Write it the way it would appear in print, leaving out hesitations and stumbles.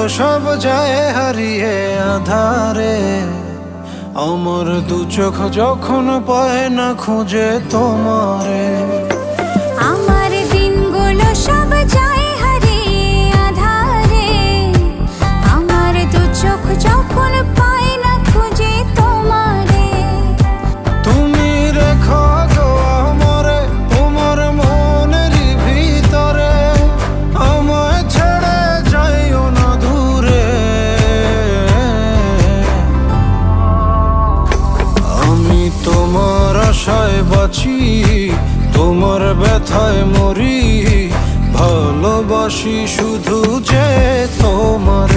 সব যায় হারিয়ে আধারে। আমার দু চোখ যখন পায় না খুঁজে তোমারে। আমার দিনগুলো সব যায় হারিয়ে আঁধারে। আমার দু চোখ যখন পায় না খুঁজে তোমারে। তুমি রেখো গো আমারে তোমার মনেরই ভিতরে, আমায় ছেড়ে যাইও না দূরে। আমি তোমার আশায় বাঁচি, তোমার ব্যথায় মরি, ভালোবাসি শুধু যে তোমার।